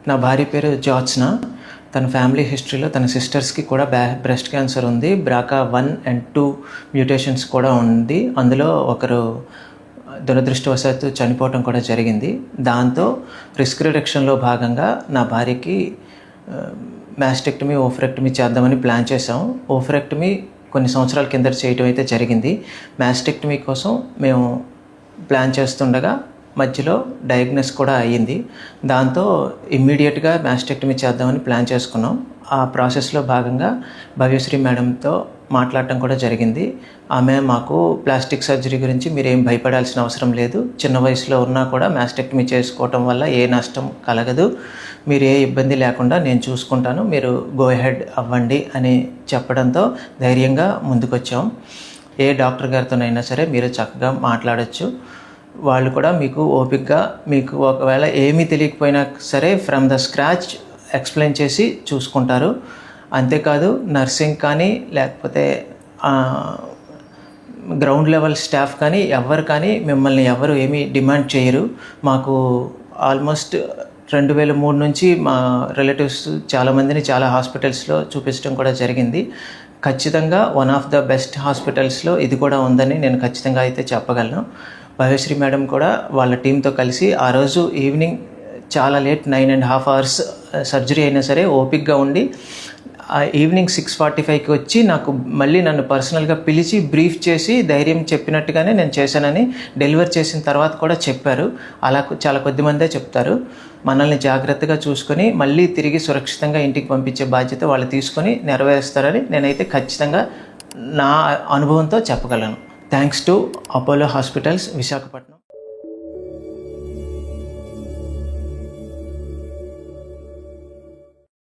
నా భార్య పేరు జ్యోత్స్న. తన ఫ్యామిలీ హిస్టరీలో తన సిస్టర్స్కి కూడా బ్రెస్ట్ క్యాన్సర్ ఉంది. BRCA1 and 2 మ్యూటేషన్స్ కూడా ఉంది. అందులో ఒకరు దురదృష్టవశాత్తు చనిపోవటం కూడా జరిగింది. దాంతో రిస్క్ రిడక్షన్లో భాగంగా నా భార్యకి మాస్టెక్టమీ, ఓఫరెక్టమీ చేద్దామని ప్లాన్ చేసాం. ఓఫరెక్టమీ కొన్ని సంవత్సరాల కిందట చేయటం అయితే జరిగింది. మాస్టెక్టమీ కోసం మేము ప్లాన్ చేస్తుండగా మధ్యలో డయాగ్నోస్ కూడా అయ్యింది. దాంతో ఇమ్మీడియట్గా మాస్టెక్టమీ చేద్దామని ప్లాన్ చేసుకున్నాం. ఆ ప్రాసెస్లో భాగంగా భవ్యశ్రీ మేడంతో మాట్లాడటం కూడా జరిగింది. ఆమె మాకు ప్లాస్టిక్ సర్జరీ గురించి మీరేం భయపడాల్సిన అవసరం లేదు, చిన్న వయసులో ఉన్నా కూడా మాస్టెక్టమీ చేసుకోవటం వల్ల ఏ నష్టం కలగదు, మీరు ఏ ఇబ్బంది లేకుండా నేను చూసుకుంటాను, మీరు గో హెడ్ అవ్వండి అని చెప్పడంతో ధైర్యంగా ముందుకొచ్చాం. ఏ డాక్టర్ గారితోనైనా సరే మీరు చక్కగా మాట్లాడచ్చు. వాళ్ళు కూడా మీకు ఓపికగా, మీకు ఒకవేళ ఏమీ తెలియకపోయినా సరే ఫ్రమ్ ద స్క్రాచ్ ఎక్స్ప్లెయిన్ చేసి చూసుకుంటారు. అంతేకాదు నర్సింగ్ కానీ లేకపోతే గ్రౌండ్ లెవెల్ స్టాఫ్ కానీ ఎవరు కానీ మిమ్మల్ని ఎవరు ఏమీ డిమాండ్ చేయరు. మాకు ఆల్మోస్ట్ 2003 నుంచి మా రిలేటివ్స్ చాలామందిని చాలా హాస్పిటల్స్లో చూపించడం కూడా జరిగింది. ఖచ్చితంగా వన్ ఆఫ్ ద బెస్ట్ హాస్పిటల్స్లో ఇది కూడా ఉందని నేను ఖచ్చితంగా అయితే చెప్పగలను. భవ్యశ్రీ మేడం కూడా వాళ్ళ టీంతో కలిసి ఆ రోజు ఈవినింగ్ చాలా లేట్ 9.5 hours సర్జరీ అయినా సరే ఓపిక్గా ఉండి ఈవినింగ్ 6:45కి వచ్చి నాకు మళ్ళీ నన్ను పర్సనల్గా పిలిచి బ్రీఫ్ చేసి ధైర్యం చెప్పినట్టుగానే నేను చేశానని డెలివర్ చేసిన తర్వాత కూడా చెప్పారు. అలా చాలా కొద్దిమందే చెప్తారు. మనల్ని జాగ్రత్తగా చూసుకొని మళ్ళీ తిరిగి సురక్షితంగా ఇంటికి పంపించే బాధ్యత వాళ్ళు తీసుకొని నెరవేరుస్తారని నేనైతే ఖచ్చితంగా నా అనుభవంతో చెప్పగలను. Thanks to Apollo hospitals, Visakhapatnam.